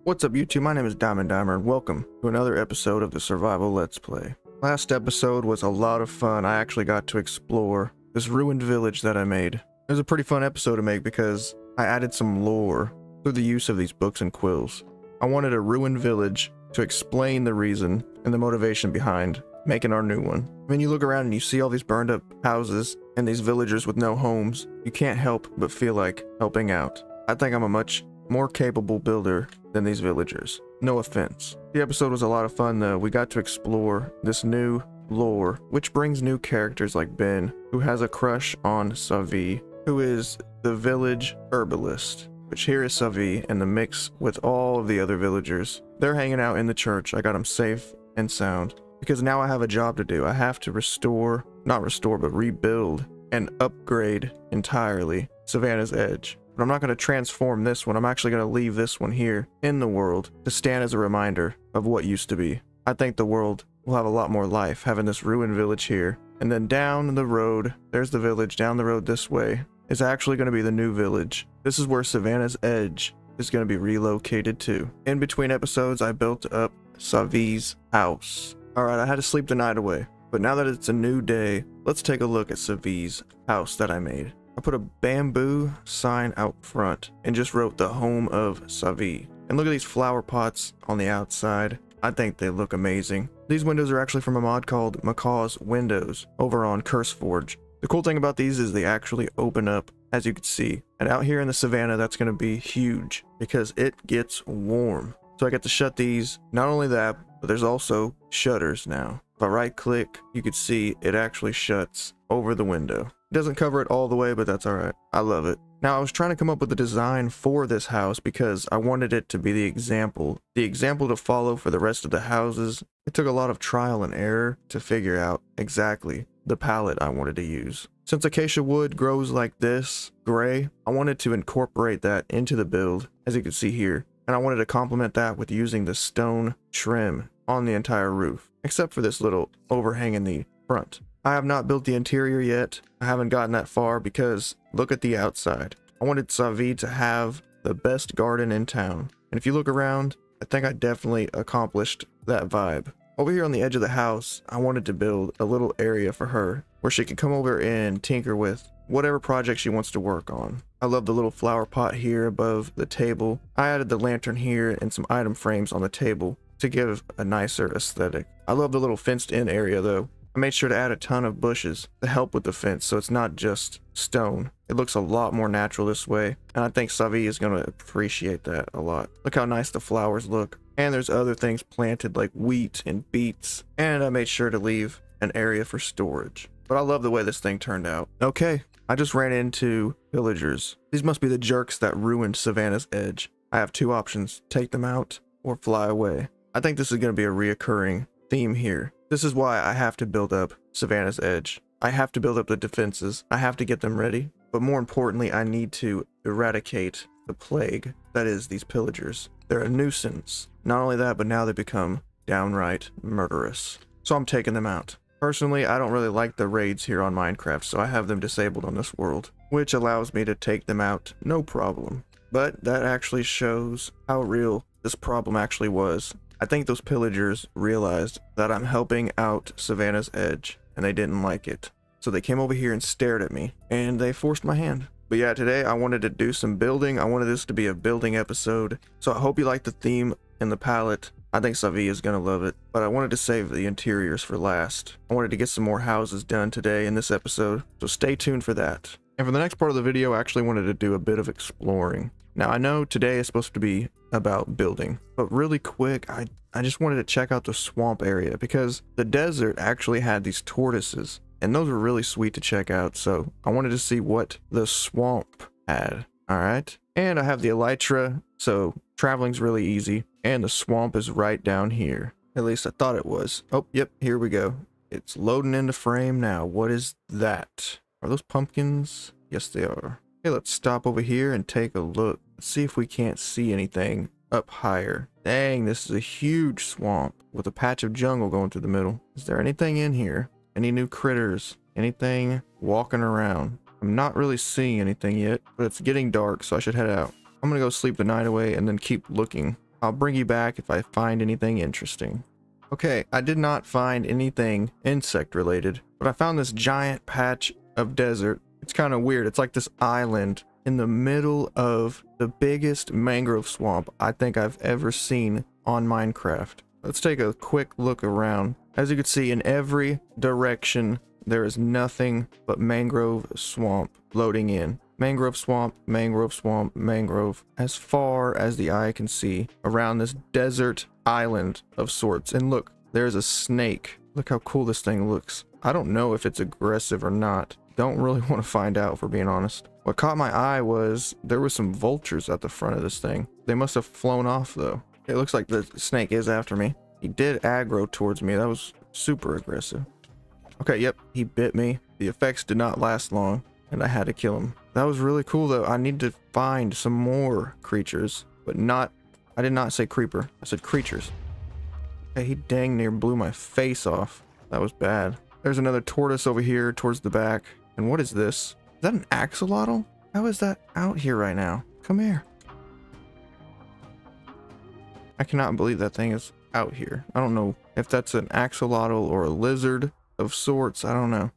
What's up YouTube, my name is Diamond Dimer and welcome to another episode of the Survival Let's Play. Last episode was a lot of fun. I actually got to explore this ruined village that I made. It was a pretty fun episode to make because I added some lore through the use of these books and quills. I wanted a ruined village to explain the reason and the motivation behind making our new one. When you look around and you see all these burned up houses and these villagers with no homes, you can't help but feel like helping out. I think I'm a much more capable builder than these villagers. No offense. The episode was a lot of fun though. We got to explore this new lore, which brings new characters like Ben, who has a crush on Savi, who is the village herbalist, which here is Savi in the mix with all of the other villagers. They're hanging out in the church. I got them safe and sound because now I have a job to do. I have to rebuild and upgrade entirely Savannah's Edge. But I'm not going to transform this one. I'm actually going to leave this one here in the world to stand as a reminder of what used to be. I think the world will have a lot more life having this ruined village here. And then down the road, there's the village. Down the road this way is actually going to be the new village. This is where Savannah's Edge is going to be relocated to. In between episodes, I built up Savi's house. Alright, I had to sleep the night away. But now that it's a new day, let's take a look at Savi's house that I made. I put a bamboo sign out front and just wrote the home of Savi. And look at these flower pots on the outside. I think they look amazing. These windows are actually from a mod called Macaw's Windows over on CurseForge. The cool thing about these is they actually open up, as you can see. And out here in the savannah, that's going to be huge because it gets warm. So I get to shut these. Not only that, but there's also shutters now. If I right click, you can see it actually shuts over the window. It doesn't cover it all the way, but that's alright. I love it. Now I was trying to come up with a design for this house because I wanted it to be the example to follow for the rest of the houses. It took a lot of trial and error to figure out exactly the palette I wanted to use. Since acacia wood grows like this, gray, I wanted to incorporate that into the build, as you can see here. And I wanted to complement that with using the stone trim on the entire roof, except for this little overhang in the front. I have not built the interior yet. I haven't gotten that far because look at the outside. I wanted Savi to have the best garden in town. And if you look around, I think I definitely accomplished that vibe. Over here on the edge of the house, I wanted to build a little area for her where she can come over and tinker with whatever project she wants to work on. I love the little flower pot here above the table. I added the lantern here and some item frames on the table to give a nicer aesthetic. I love the little fenced in area though. I made sure to add a ton of bushes to help with the fence so it's not just stone. It looks a lot more natural this way, and I think Savi is going to appreciate that a lot. Look how nice the flowers look. And there's other things planted like wheat and beets, and I made sure to leave an area for storage. But I love the way this thing turned out. Okay, I just ran into villagers. These must be the jerks that ruined Savannah's Edge. I have two options, take them out or fly away. I think this is going to be a reoccurring theme here. This is why I have to build up Savannah's Edge. I have to build up the defenses. I have to get them ready. But more importantly, I need to eradicate the plague that is these pillagers. They're a nuisance. Not only that, but now they become downright murderous. So I'm taking them out. Personally, I don't really like the raids here on Minecraft, so I have them disabled on this world, which allows me to take them out no problem. But that actually shows how real this problem actually was. I think those pillagers realized that I'm helping out Savannah's Edge and they didn't like it. So they came over here and stared at me and they forced my hand. But yeah, today I wanted to do some building. I wanted this to be a building episode. So I hope you like the theme and the palette. I think Savi is going to love it. But I wanted to save the interiors for last. I wanted to get some more houses done today in this episode. So stay tuned for that. And for the next part of the video, I actually wanted to do a bit of exploring. Now I know today is supposed to be about building, but really quick, I just wanted to check out the swamp area because the desert actually had these tortoises and those were really sweet to check out. So I wanted to see what the swamp had. All right. And I have the elytra, so traveling's really easy. And the swamp is right down here. At least I thought it was. Oh, yep. Here we go. It's loading into frame now. What is that? Are those pumpkins? Yes, they are. Okay, let's stop over here and take a look. Let's see if we can't see anything up higher. Dang, this is a huge swamp with a patch of jungle going through the middle. Is there anything in here? Any new critters? Anything walking around? I'm not really seeing anything yet, but it's getting dark, so I should head out. I'm gonna go sleep the night away and then keep looking I'll bring you back if I find anything interesting. Okay, I did not find anything insect related, but I found this giant patch of desert. It's kind of weird. It's like this island in the middle of the biggest mangrove swamp I think I've ever seen on Minecraft. Let's take a quick look around. As you can see, in every direction, there is nothing but mangrove swamp loading in. Mangrove swamp, mangrove swamp, mangrove, as far as the eye can see around this desert island of sorts. And look, there's a snake. Look how cool this thing looks. I don't know if it's aggressive or not. Don't really want to find out, if we're being honest. What caught my eye was there were some vultures at the front of this thing. They must have flown off though. It looks like the snake is after me. He did aggro towards me. That was super aggressive. Okay, yep, he bit me. The effects did not last long, and I had to kill him. That was really cool though. I need to find some more creatures, but not, I did not say creeper. I said creatures. Okay, he dang near blew my face off. That was bad. There's another tortoise over here towards the back. And what is this? Is that an axolotl? How is that out here right now? Come here. I cannot believe that thing is out here. I don't know if that's an axolotl or a lizard of sorts. I don't know.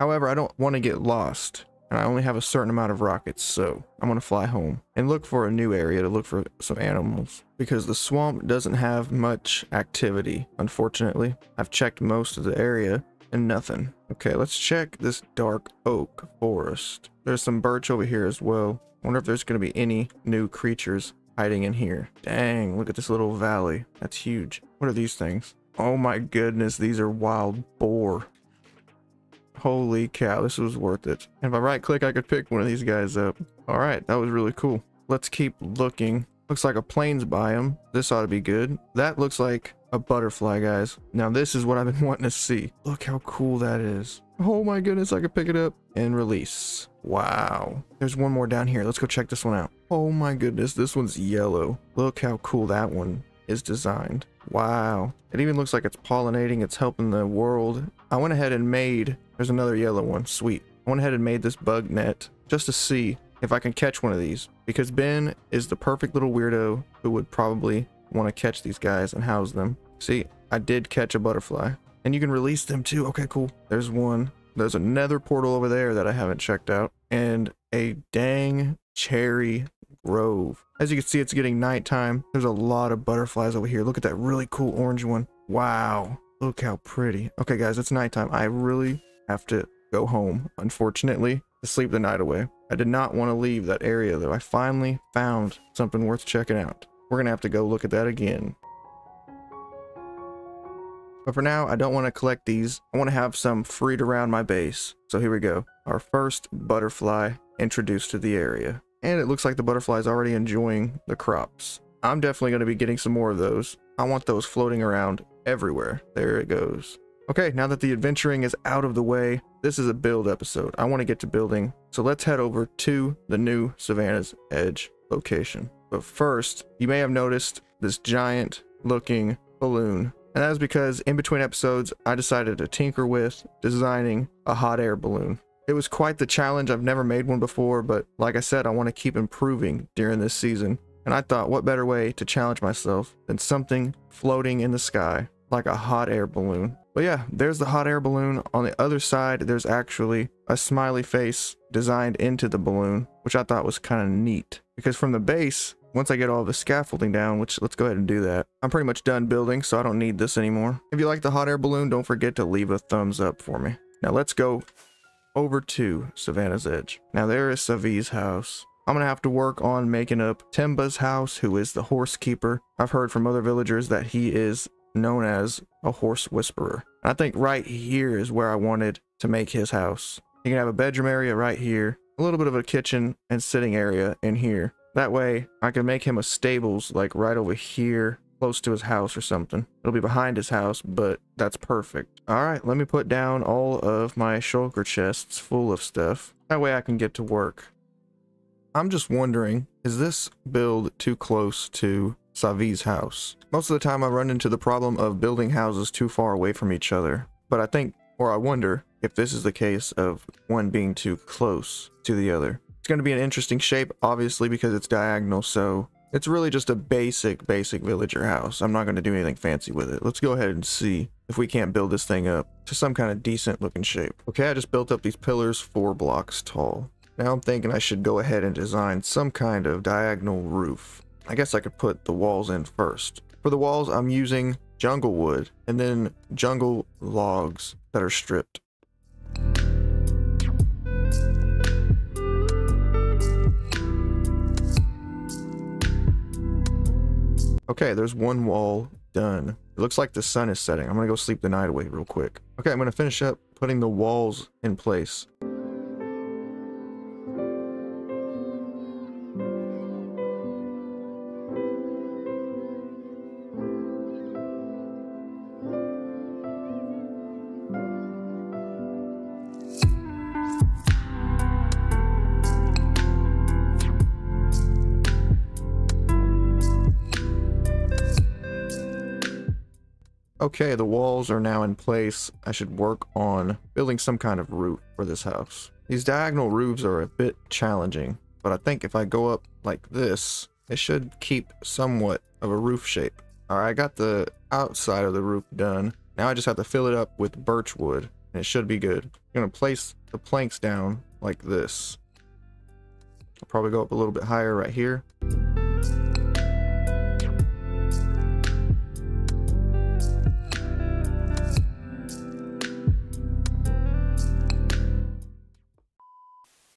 However, I don't want to get lost. And I only have a certain amount of rockets, so I'm going to fly home and look for a new area to look for some animals, because the swamp doesn't have much activity, unfortunately. I've checked most of the area and nothing. Okay, let's check this dark oak forest. There's some birch over here as well. Wonder if there's going to be any new creatures hiding in here. Dang, look at this little valley. That's huge. What are these things? Oh my goodness, these are wild boar. Holy cow, this was worth it. And if I right click, I could pick one of these guys up. All right, that was really cool. Let's keep looking. Looks like a plains biome. This ought to be good. That looks like a butterfly, guys. Now this is what I've been wanting to see. Look how cool that is. Oh my goodness, I could pick it up and release. Wow. There's one more down here. Let's go check this one out. Oh my goodness, this one's yellow. Look how cool that one is designed. Wow. It even looks like it's pollinating. It's helping the world. I went ahead and made, there's another yellow one. Sweet. I went ahead and made this bug net just to see if I can catch one of these, because Ben is the perfect little weirdo who would probably want to catch these guys and house them. See, I did catch a butterfly, and you can release them too. Okay, cool. There's one. There's another portal over there that I haven't checked out, and a dang cherry grove. As you can see, it's getting nighttime. There's a lot of butterflies over here. Look at that really cool orange one. Wow. Look how pretty. Okay, guys, it's nighttime. I really have to go home, unfortunately, to sleep the night away. I did not want to leave that area, though. I finally found something worth checking out. We're going to have to go look at that again. But for now, I don't want to collect these. I want to have some freed around my base. So here we go. Our first butterfly introduced to the area. And it looks like the butterfly is already enjoying the crops. I'm definitely going to be getting some more of those. I want those floating around everywhere. There it goes. Okay, now that the adventuring is out of the way, this is a build episode. I want to get to building. So let's head over to the new Savannah's Edge location. But first, you may have noticed this giant looking balloon. And that is because in between episodes, I decided to tinker with designing a hot air balloon. It was quite the challenge. I've never made one before, but like I said, I want to keep improving during this season. And I thought, what better way to challenge myself than something floating in the sky like a hot air balloon. But yeah, there's the hot air balloon. On the other side, there's actually a smiley face designed into the balloon, which I thought was kind of neat. Because from the base, once I get all the scaffolding down, which let's go ahead and do that, I'm pretty much done building, so I don't need this anymore. If you like the hot air balloon, don't forget to leave a thumbs up for me. Now let's go over to Savannah's Edge. Now there is Savi's house. I'm gonna have to work on making up Temba's house, who is the horse keeper. I've heard from other villagers that he is known as a horse whisperer. And I think right here is where I wanted to make his house. You can have a bedroom area right here, a little bit of a kitchen and sitting area in here. That way I can make him a stables like right over here, close to his house or something. It'll be behind his house, but that's perfect. All right, let me put down all of my shulker chests full of stuff. That way I can get to work. I'm just wondering, is this build too close to Savi's house? Most of the time I run into the problem of building houses too far away from each other, but I think Or I wonder if this is the case of one being too close to the other. It's going to be an interesting shape, obviously, because it's diagonal, so it's really just a basic villager house. I'm not going to do anything fancy with it. Let's go ahead and see if we can't build this thing up to some kind of decent looking shape. Okay, I just built up these pillars 4 blocks tall. Now I'm thinking I should go ahead and design some kind of diagonal roof. I guess I could put the walls in first. For the walls, I'm using jungle wood and then jungle logs that are stripped. Okay, there's one wall done. It looks like the sun is setting. I'm gonna go sleep the night away real quick. Okay, I'm gonna finish up putting the walls in place. Okay, the walls are now in place. I should work on building some kind of roof for this house. These diagonal roofs are a bit challenging, but I think if I go up like this, it should keep somewhat of a roof shape. Alright, I got the outside of the roof done. Now I just have to fill it up with birch wood, and it should be good. I'm gonna place the planks down like this. I'll probably go up a little bit higher right here.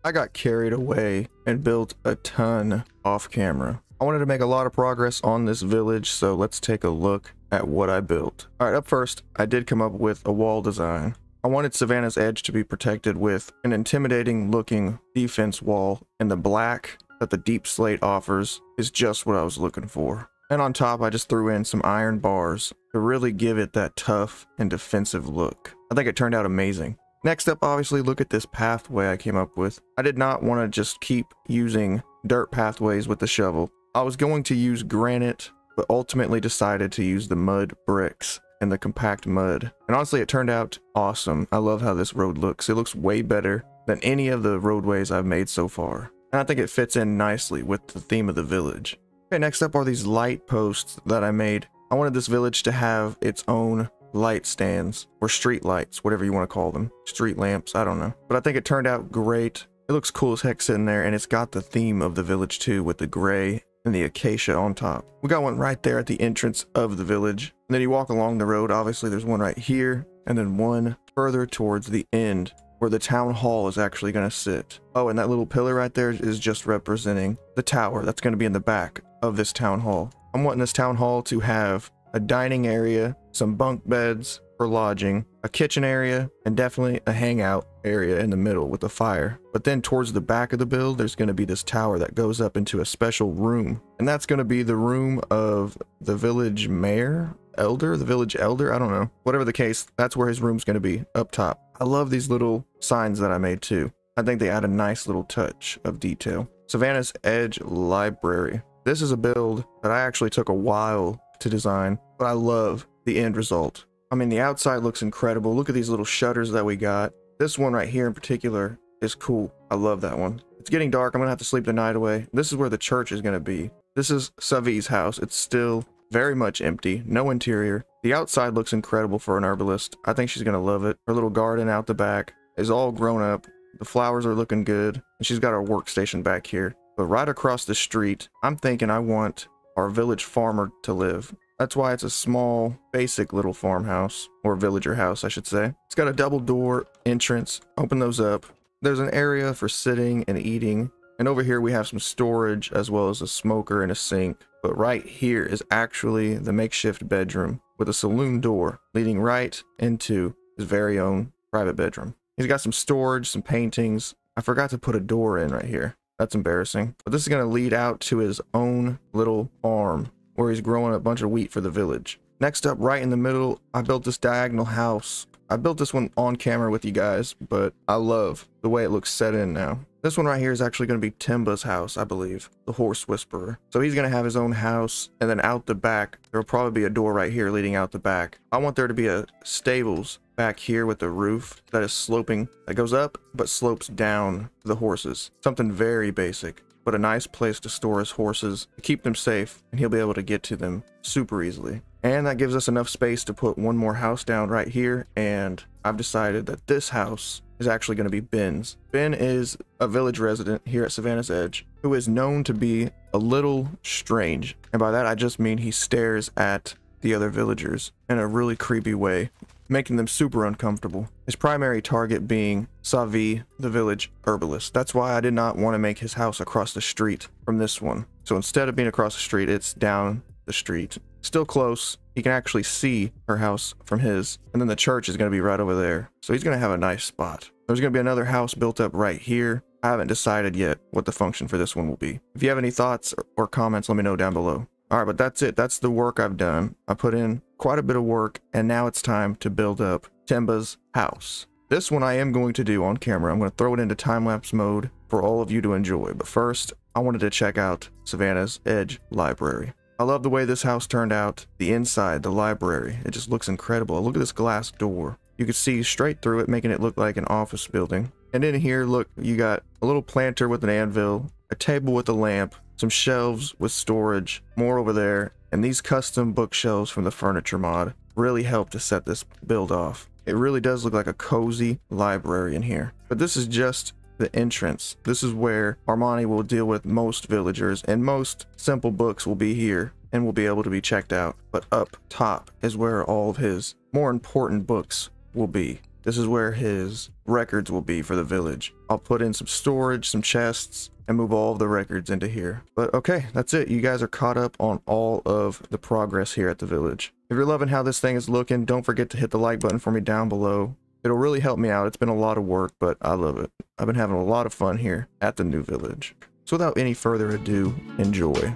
I got carried away and built a ton off camera. I wanted to make a lot of progress on this village, so let's take a look at what I built. Alright, up first, I did come up with a wall design. I wanted Savannah's edge to be protected with an intimidating looking defense wall, and the black that the deep slate offers is just what I was looking for. And on top, I just threw in some iron bars to really give it that tough and defensive look. I think it turned out amazing. Next up, obviously, look at this pathway I came up with. I did not want to just keep using dirt pathways with the shovel. I was going to use granite, but ultimately decided to use the mud bricks and the compact mud. And honestly, it turned out awesome. I love how this road looks. It looks way better than any of the roadways I've made so far. And I think it fits in nicely with the theme of the village. Okay, next up are these light posts that I made. I wanted this village to have its own light stands, or street lights, whatever you want to call them. Street lamps, I don't know. But I think it turned out great. It looks cool as heck sitting there, and it's got the theme of the village too, with the gray and the acacia on top. We got one right there at the entrance of the village. And then you walk along the road, obviously there's one right here, and then one further towards the end, where the town hall is actually going to sit. Oh, and that little pillar right there is just representing the tower that's going to be in the back of this town hall. I'm wanting this town hall to have a dining area, some bunk beds for lodging, a kitchen area, and definitely a hangout area in the middle with a fire. But then towards the back of the build, there's going to be this tower that goes up into a special room. And that's going to be the room of the village mayor, elder, the village elder, I don't know. Whatever the case, that's where his room's going to be, up top. I love these little signs that I made too. I think they add a nice little touch of detail. Savannah's Edge Library. This is a build that I actually took a while to design, but I love the end result. I mean, the outside looks incredible. Look at these little shutters that we got. This one right here in particular is cool. I love that one. It's getting dark. I'm gonna have to sleep the night away. This is where the church is gonna be. This is Savi's house. It's still very much empty, no interior. The outside looks incredible for an herbalist. I think she's gonna love it. Her little garden out the back is all grown up. The flowers are looking good, and she's got her workstation back here. But right across the street, I'm thinking I want our village farmer to live. That's why it's a small, basic little farmhouse, or villager house, I should say. It's got a double door entrance. Open those up. There's an area for sitting and eating. And over here we have some storage, as well as a smoker and a sink. But right here is actually the makeshift bedroom with a saloon door leading right into his very own private bedroom. He's got some storage, some paintings. I forgot to put a door in right here. That's embarrassing. But this is going to lead out to his own little farm where he's growing a bunch of wheat for the village. Next up, right in the middle, I built this diagonal house. I built this one on camera with you guys, but I love the way it looks set in now. This one right here is actually going to be Temba's house, I believe, the horse whisperer. So he's going to have his own house, and then out the back, there will probably be a door right here leading out the back. I want there to be a stables back here with the roof that is sloping, that goes up, but slopes down to the horses. Something very basic, but a nice place to store his horses, to keep them safe, and he'll be able to get to them super easily. And that gives us enough space to put one more house down right here, and I've decided that this house is actually going to be Ben's. Ben is a village resident here at Savannah's Edge who is known to be a little strange, and by that I just mean he stares at the other villagers in a really creepy way, making them super uncomfortable. His primary target being Savi, the village herbalist. That's why I did not want to make his house across the street from this one. So instead of being across the street, it's down the street. Still close. He can actually see her house from his, and then the church is going to be right over there. So he's going to have a nice spot. There's going to be another house built up right here. I haven't decided yet what the function for this one will be. If you have any thoughts or comments, let me know down below. All right, but that's it. That's the work I've done. I put in quite a bit of work, and now it's time to build up Temba's house. This one I am going to do on camera. I'm going to throw it into time-lapse mode for all of you to enjoy. But first, I wanted to check out Savannah's Edge Library. I love the way this house turned out. The inside, the library, it just looks incredible. Look at this glass door. You can see straight through it, making it look like an office building. And in here, look, you got a little planter with an anvil, a table with a lamp, some shelves with storage, more over there, and these custom bookshelves from the furniture mod really help to set this build off. It really does look like a cozy library in here. But this is just the entrance. This is where Armani will deal with most villagers, and most simple books will be here and will be able to be checked out. But up top is where all of his more important books will be. This is where his records will be for the village. I'll put in some storage, some chests, and move all of the records into here. But okay, that's it. You guys are caught up on all of the progress here at the village. If you're loving how this thing is looking, don't forget to hit the like button for me down below. It'll really help me out. It's been a lot of work, but I love it. I've been having a lot of fun here at the new village. So without any further ado, enjoy.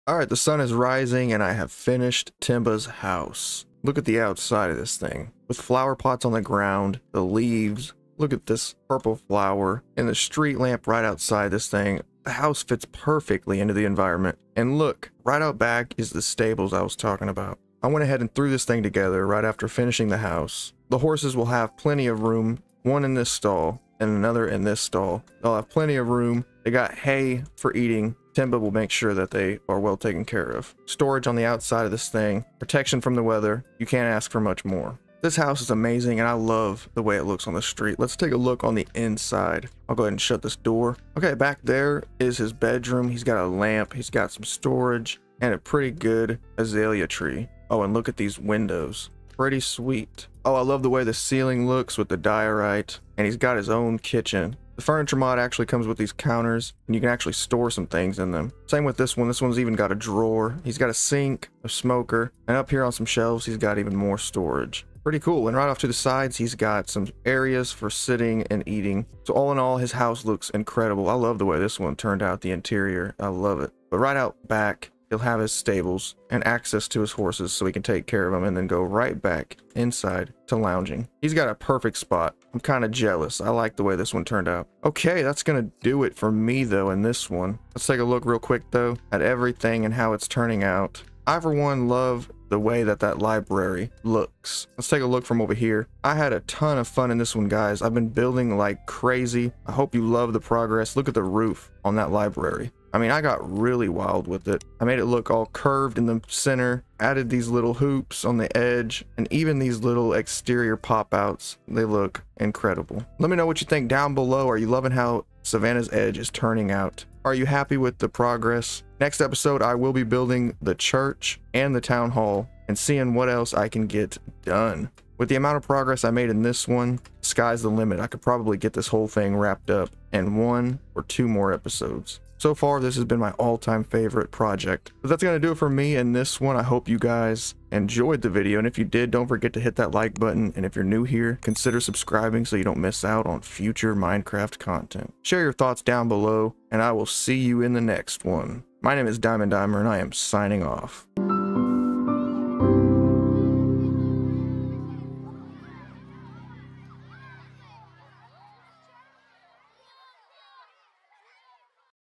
Alright, the sun is rising and I have finished Temba's house. Look at the outside of this thing. With flower pots on the ground, the leaves. Look at this purple flower and the street lamp right outside this thing. The house fits perfectly into the environment. And look, right out back is the stables I was talking about. I went ahead and threw this thing together right after finishing the house. The horses will have plenty of room, one in this stall and another in this stall. They'll have plenty of room. They got hay for eating. Temba will make sure that they are well taken care of. Storage on the outside of this thing, protection from the weather. You can't ask for much more. This house is amazing and I love the way it looks on the street. Let's take a look on the inside. I'll go ahead and shut this door. Okay, back there is his bedroom. He's got a lamp, he's got some storage, and a pretty good azalea tree. Oh, and look at these windows. Pretty sweet. Oh, I love the way the ceiling looks with the diorite. And he's got his own kitchen. The furniture mod actually comes with these counters, and you can actually store some things in them. Same with this one. This one's even got a drawer. He's got a sink, a smoker, and up here on some shelves, he's got even more storage. Pretty cool. And right off to the sides, he's got some areas for sitting and eating. So all in all, his house looks incredible. I love the way this one turned out, the interior. I love it. But right out back, he'll have his stables and access to his horses so he can take care of them and then go right back inside to lounging. He's got a perfect spot. I'm kind of jealous. I like the way this one turned out. Okay, that's gonna do it for me though in this one. Let's take a look real quick though at everything and how it's turning out. I for one love the way that library looks. Let's take a look from over here. I had a ton of fun in this one, guys. I've been building like crazy. I hope you love the progress. Look at the roof on that library. I mean, I got really wild with it. I made it look all curved in the center, added these little hoops on the edge, and even these little exterior pop-outs. They look incredible. Let me know what you think down below. Are you loving how Savannah's edge is turning out? Are you happy with the progress? Next episode, I will be building the church and the town hall and seeing what else I can get done. With the amount of progress I made in this one, sky's the limit. I could probably get this whole thing wrapped up in 1 or 2 more episodes. So far, this has been my all-time favorite project. But that's going to do it for me in this one. I hope you guys enjoyed the video. And if you did, don't forget to hit that like button. And if you're new here, consider subscribing so you don't miss out on future Minecraft content. Share your thoughts down below, and I will see you in the next one. My name is Diamond Dimer, and I am signing off.